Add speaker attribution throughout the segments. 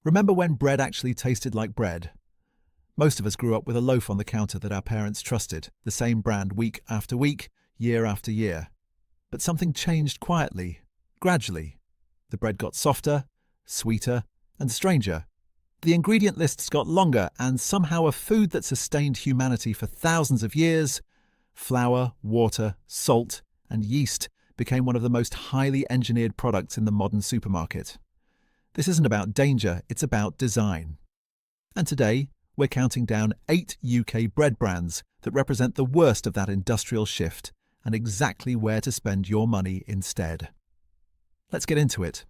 Speaker 1: Remember when bread actually tasted like bread? Most of us grew up with a loaf on the counter that our parents trusted, the same brand week after week, year after year. But something changed quietly, gradually. The bread got softer, sweeter, and stranger. The ingredient lists got longer, and somehow a food that sustained humanity for thousands of years, flour, water, salt, and yeast, became one of the most highly engineered products in the modern supermarket. This isn't about danger, it's about design. And today, we're counting down 8 UK bread brands that represent the worst of that industrial shift and exactly where to spend your money instead. Let's get into it.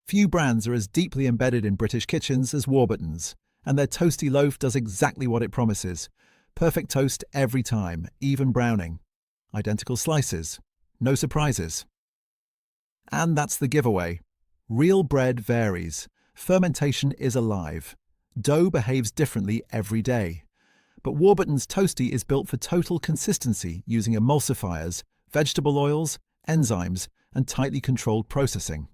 Speaker 1: Few brands are as deeply embedded in British kitchens as Warburton's, and their toasty loaf does exactly what it promises. Perfect toast every time, even browning. Identical slices. No surprises. And that's the giveaway. Real bread varies. Fermentation is alive. Dough behaves differently every day. But Warburton's Toasty is built for total consistency using emulsifiers, vegetable oils, enzymes, and tightly controlled processing.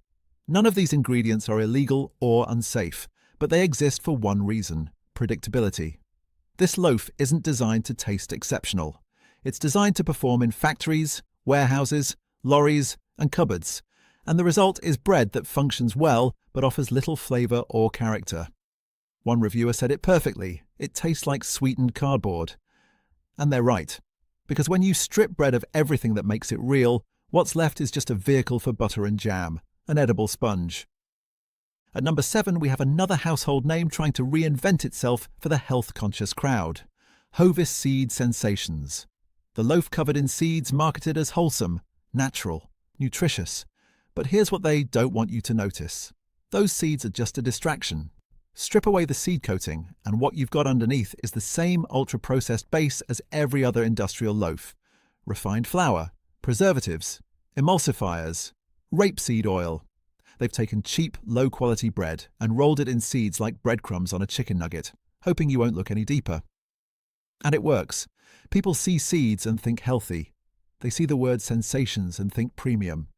Speaker 1: None of these ingredients are illegal or unsafe, but they exist for one reason: predictability. This loaf isn't designed to taste exceptional. It's designed to perform in factories, warehouses, lorries, and cupboards. And the result is bread that functions well but offers little flavour or character. One reviewer said it perfectly: it tastes like sweetened cardboard. And they're right, because when you strip bread of everything that makes it real, what's left is just a vehicle for butter and jam, an edible sponge. At number 7, we have another household name trying to reinvent itself for the health-conscious crowd: Hovis Seed Sensations. The loaf covered in seeds marketed as wholesome, natural, nutritious. But here's what they don't want you to notice. Those seeds are just a distraction. Strip away the seed coating, and what you've got underneath is the same ultra-processed base as every other industrial loaf. Refined flour, preservatives, emulsifiers, rapeseed oil. They've taken cheap, low-quality bread and rolled it in seeds like breadcrumbs on a chicken nugget, hoping you won't look any deeper. And it works. People see seeds and think healthy. They see the word sensations and think premium.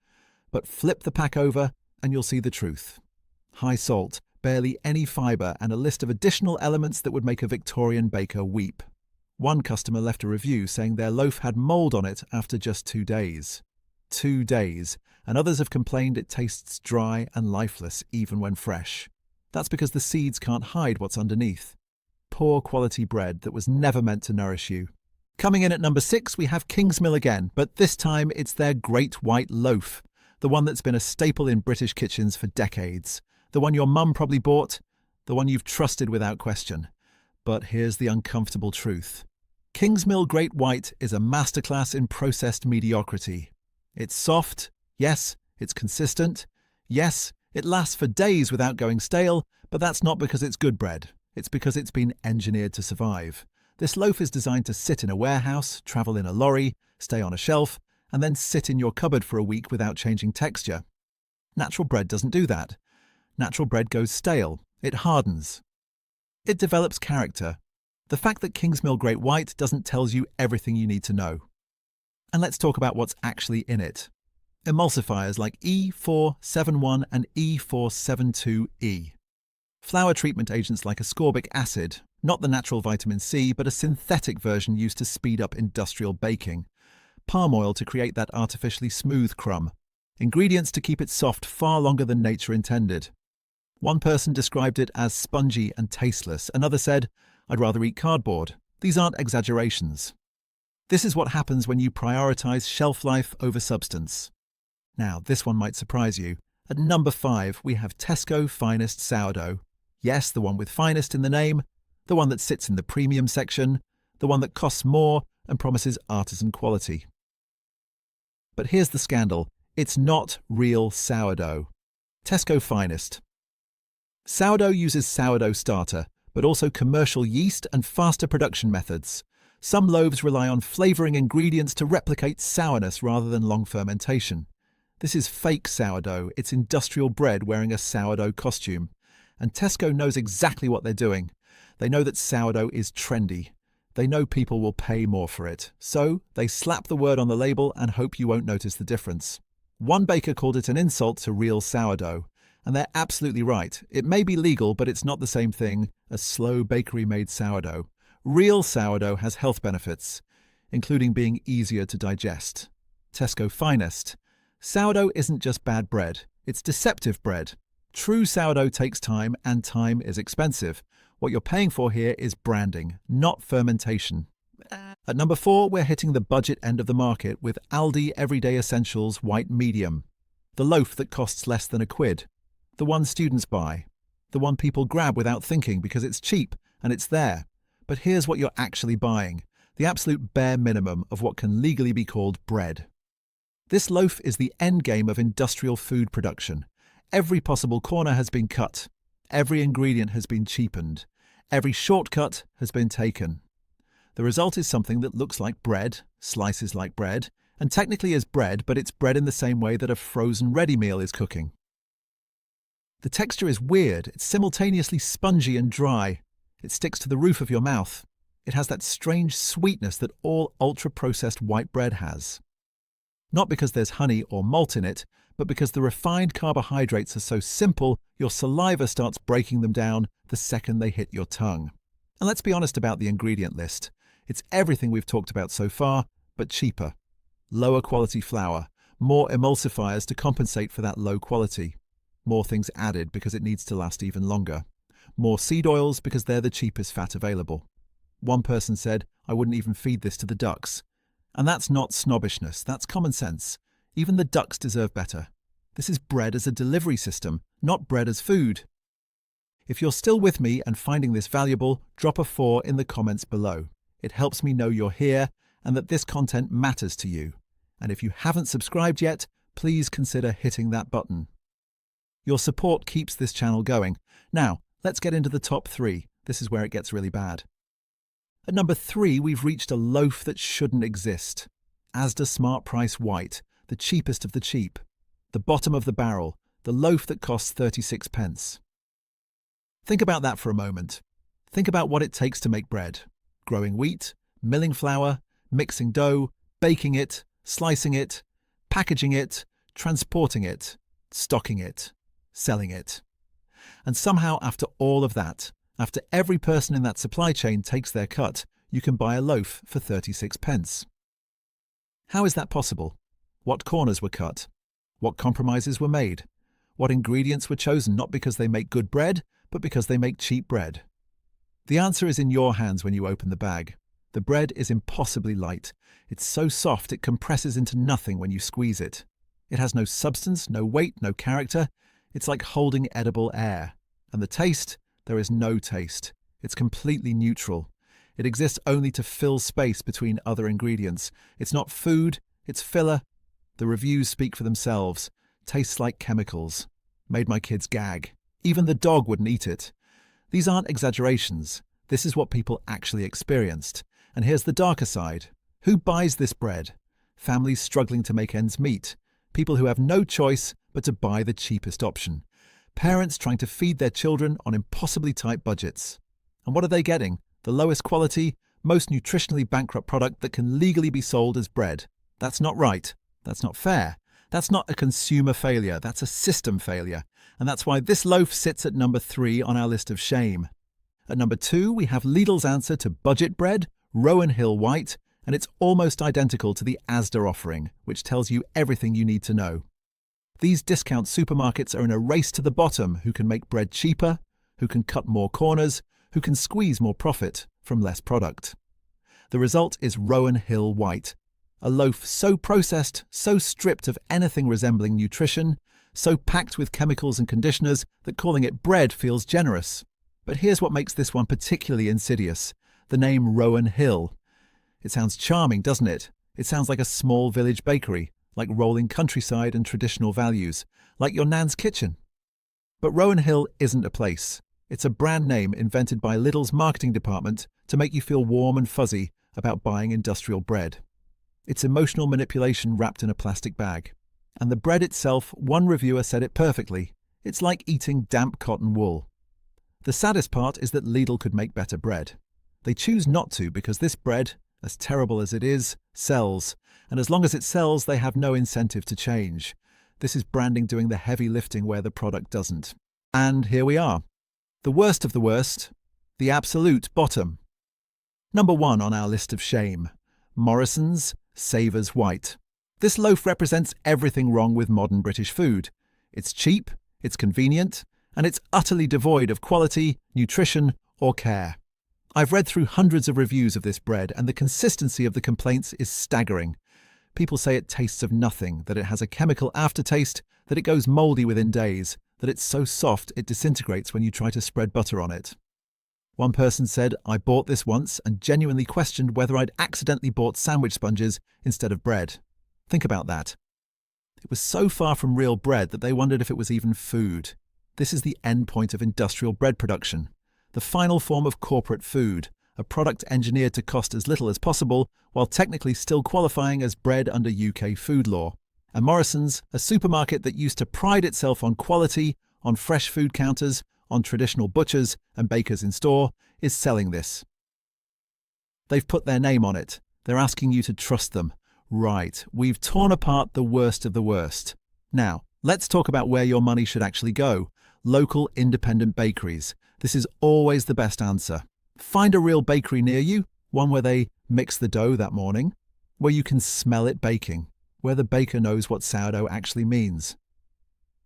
Speaker 1: But flip the pack over and you'll see the truth. High salt, barely any fibre, and a list of additional elements that would make a Victorian baker weep. One customer left a review saying their loaf had mould on it after just 2 days. 2 days, and others have complained it tastes dry and lifeless even when fresh. That's because the seeds can't hide what's underneath. Poor quality bread that was never meant to nourish you. Coming in at number 6, we have Kingsmill again, but this time it's their Great White Loaf, the one that's been a staple in British kitchens for decades, the one your mum probably bought, the one you've trusted without question. But here's the uncomfortable truth. Kingsmill Great White is a masterclass in processed mediocrity. It's soft, yes, it's consistent, yes, it lasts for days without going stale, but that's not because it's good bread. It's because it's been engineered to survive. This loaf is designed to sit in a warehouse, travel in a lorry, stay on a shelf, and then sit in your cupboard for a week without changing texture. Natural bread doesn't do that. Natural bread goes stale. It hardens. It develops character. The fact that Kingsmill Great White doesn't tells you everything you need to know. And let's talk about what's actually in it. Emulsifiers like E471 and E472E. Flour treatment agents like ascorbic acid, not the natural vitamin C, but a synthetic version used to speed up industrial baking. Palm oil to create that artificially smooth crumb. Ingredients to keep it soft far longer than nature intended. One person described it as spongy and tasteless. Another said, "I'd rather eat cardboard." These aren't exaggerations. This is what happens when you prioritize shelf life over substance. Now, this one might surprise you. At number 5, we have Tesco Finest Sourdough. Yes, the one with finest in the name, the one that sits in the premium section, the one that costs more and promises artisan quality. But here's the scandal. It's not real sourdough. Tesco Finest. Sourdough uses sourdough starter, but also commercial yeast and faster production methods. Some loaves rely on flavouring ingredients to replicate sourness rather than long fermentation. This is fake sourdough. It's industrial bread wearing a sourdough costume. And Tesco knows exactly what they're doing. They know that sourdough is trendy. They know people will pay more for it. So they slap the word on the label and hope you won't notice the difference. One baker called it an insult to real sourdough. And they're absolutely right. It may be legal, but it's not the same thing as slow bakery-made sourdough. Real sourdough has health benefits, including being easier to digest. Tesco Finest. Sourdough isn't just bad bread, it's deceptive bread. True sourdough takes time, and time is expensive. What you're paying for here is branding, not fermentation. At number 4, we're hitting the budget end of the market with Aldi Everyday Essentials White Medium. The loaf that costs less than £1. The one students buy. The one people grab without thinking because it's cheap and it's there. But here's what you're actually buying. The absolute bare minimum of what can legally be called bread. This loaf is the end game of industrial food production. Every possible corner has been cut. Every ingredient has been cheapened. Every shortcut has been taken. The result is something that looks like bread, slices like bread, and technically is bread, but it's bread in the same way that a frozen ready meal is cooking. The texture is weird. It's simultaneously spongy and dry. It sticks to the roof of your mouth. It has that strange sweetness that all ultra-processed white bread has. Not because there's honey or malt in it, but because the refined carbohydrates are so simple, your saliva starts breaking them down the second they hit your tongue. And let's be honest about the ingredient list. It's everything we've talked about so far, but cheaper. Lower quality flour, more emulsifiers to compensate for that low quality. More things added because it needs to last even longer. More seed oils because they're the cheapest fat available. One person said, "I wouldn't even feed this to the ducks." And that's not snobbishness, that's common sense. Even the ducks deserve better. This is bread as a delivery system, not bread as food. If you're still with me and finding this valuable, drop a 4 in the comments below. It helps me know you're here and that this content matters to you. And if you haven't subscribed yet, please consider hitting that button. Your support keeps this channel going. Now, let's get into the top 3. This is where it gets really bad. At number 3, we've reached a loaf that shouldn't exist. Asda Smart Price White, the cheapest of the cheap. The bottom of the barrel, the loaf that costs 36p. Think about that for a moment. Think about what it takes to make bread. Growing wheat, milling flour, mixing dough, baking it, slicing it, packaging it, transporting it, stocking it, selling it. And somehow after all of that, after every person in that supply chain takes their cut, you can buy a loaf for 36p. How is that possible? What corners were cut? What compromises were made? What ingredients were chosen not because they make good bread, but because they make cheap bread? The answer is in your hands when you open the bag. The bread is impossibly light. It's so soft it compresses into nothing when you squeeze it. It has no substance, no weight, no character. It's like holding edible air. And the taste? There is no taste. It's completely neutral. It exists only to fill space between other ingredients. It's not food, it's filler. The reviews speak for themselves. Tastes like chemicals. Made my kids gag. Even the dog wouldn't eat it. These aren't exaggerations. This is what people actually experienced. And here's the darker side. Who buys this bread? Families struggling to make ends meet. People who have no choice but to buy the cheapest option. Parents trying to feed their children on impossibly tight budgets. And what are they getting? The lowest quality, most nutritionally bankrupt product that can legally be sold as bread. That's not right. That's not fair. That's not a consumer failure. That's a system failure. And that's why this loaf sits at number 3 on our list of shame. At number 2, we have Lidl's answer to budget bread, Rowan Hill White, and it's almost identical to the Asda offering, which tells you everything you need to know. These discount supermarkets are in a race to the bottom who can make bread cheaper, who can cut more corners, who can squeeze more profit from less product. The result is Rowan Hill White, a loaf so processed, so stripped of anything resembling nutrition, so packed with chemicals and conditioners that calling it bread feels generous. But here's what makes this one particularly insidious. The name Rowan Hill. It sounds charming, doesn't it? It sounds like a small village bakery, like rolling countryside and traditional values, like your nan's kitchen. But Rowan Hill isn't a place. It's a brand name invented by Lidl's marketing department to make you feel warm and fuzzy about buying industrial bread. It's emotional manipulation wrapped in a plastic bag. And the bread itself, one reviewer said it perfectly, it's like eating damp cotton wool. The saddest part is that Lidl could make better bread. They choose not to because this bread, as terrible as it is, sells. And as long as it sells, they have no incentive to change. This is branding doing the heavy lifting where the product doesn't. And here we are. The worst of the worst, the absolute bottom. Number 1 on our list of shame. Morrisons Savers White. This loaf represents everything wrong with modern British food. It's cheap, it's convenient, and it's utterly devoid of quality, nutrition, or care. I've read through hundreds of reviews of this bread, and the consistency of the complaints is staggering. People say it tastes of nothing, that it has a chemical aftertaste, that it goes mouldy within days, that it's so soft it disintegrates when you try to spread butter on it. One person said, "I bought this once and genuinely questioned whether I'd accidentally bought sandwich sponges instead of bread." Think about that. It was so far from real bread that they wondered if it was even food. This is the end point of industrial bread production, the final form of corporate food, a product engineered to cost as little as possible while technically still qualifying as bread under UK food law. And Morrisons, a supermarket that used to pride itself on quality, on fresh food counters, on traditional butchers and bakers in store, is selling this. They've put their name on it. They're asking you to trust them. Right, we've torn apart the worst of the worst. Now, let's talk about where your money should actually go. Local independent bakeries. This is always the best answer. Find a real bakery near you, one where they mix the dough that morning, where you can smell it baking, where the baker knows what sourdough actually means.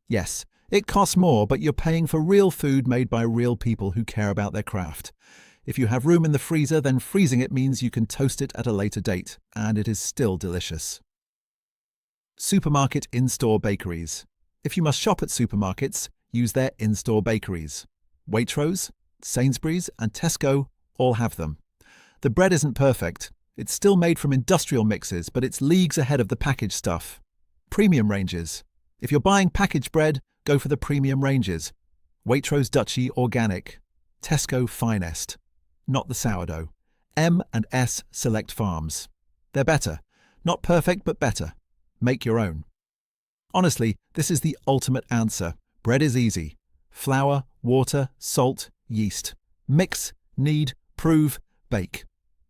Speaker 1: Yes, it costs more, but you're paying for real food made by real people who care about their craft. If you have room in the freezer, then freezing it means you can toast it at a later date, and it is still delicious. Supermarket in-store bakeries. If you must shop at supermarkets, use their in-store bakeries. Waitrose, Sainsbury's and Tesco all have them. The bread isn't perfect. It's still made from industrial mixes, but it's leagues ahead of the packaged stuff. Premium ranges. If you're buying packaged bread, go for the premium ranges. Waitrose Duchy Organic, Tesco Finest, not the sourdough. M&S Select Farms. They're better. Not perfect, but better. Make your own. Honestly, this is the ultimate answer. Bread is easy. Flour, water, salt, yeast. Mix, knead, prove, bake.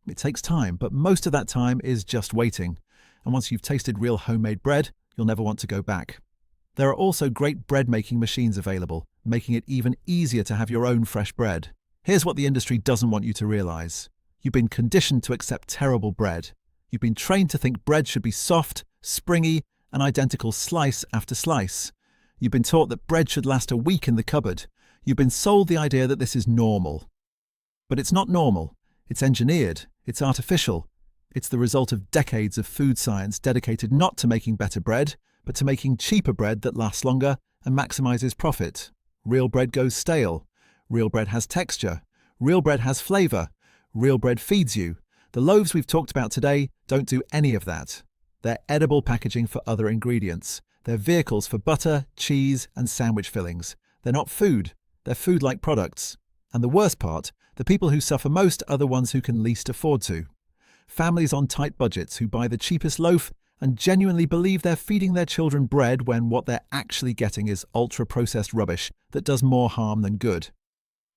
Speaker 1: It takes time, but most of that time is just waiting. And once you've tasted real homemade bread, you'll never want to go back. There are also great bread-making machines available, making it even easier to have your own fresh bread. Here's what the industry doesn't want you to realize. You've been conditioned to accept terrible bread. You've been trained to think bread should be soft, springy, and identical slice after slice. You've been taught that bread should last a week in the cupboard. You've been sold the idea that this is normal. But it's not normal. It's engineered. It's artificial. It's the result of decades of food science dedicated not to making better bread, but to making cheaper bread that lasts longer and maximizes profit. Real bread goes stale. Real bread has texture. Real bread has flavor. Real bread feeds you. The loaves we've talked about today don't do any of that. They're edible packaging for other ingredients. They're vehicles for butter, cheese, and sandwich fillings. They're not food. They're food-like products. And the worst part, the people who suffer most are the ones who can least afford to. Families on tight budgets who buy the cheapest loaf and genuinely believe they're feeding their children bread when what they're actually getting is ultra-processed rubbish that does more harm than good.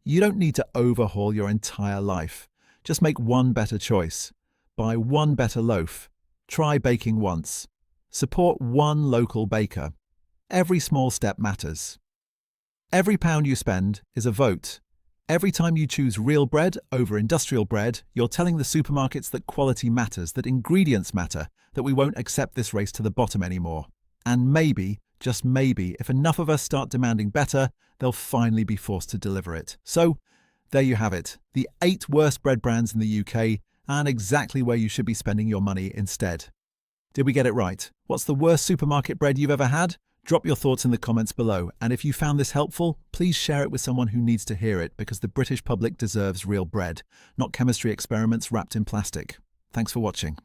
Speaker 1: You don't need to overhaul your entire life. Just make one better choice. Buy one better loaf. Try baking once. Support one local baker. Every small step matters. Every pound you spend is a vote. Every time you choose real bread over industrial bread, you're telling the supermarkets that quality matters, that ingredients matter, that we won't accept this race to the bottom anymore. And maybe, just maybe, if enough of us start demanding better, they'll finally be forced to deliver it. So, there you have it, the 8 worst bread brands in the UK, and exactly where you should be spending your money instead. Did we get it right? What's the worst supermarket bread you've ever had? Drop your thoughts in the comments below, and if you found this helpful, please share it with someone who needs to hear it, because the British public deserves real bread, not chemistry experiments wrapped in plastic. Thanks for watching.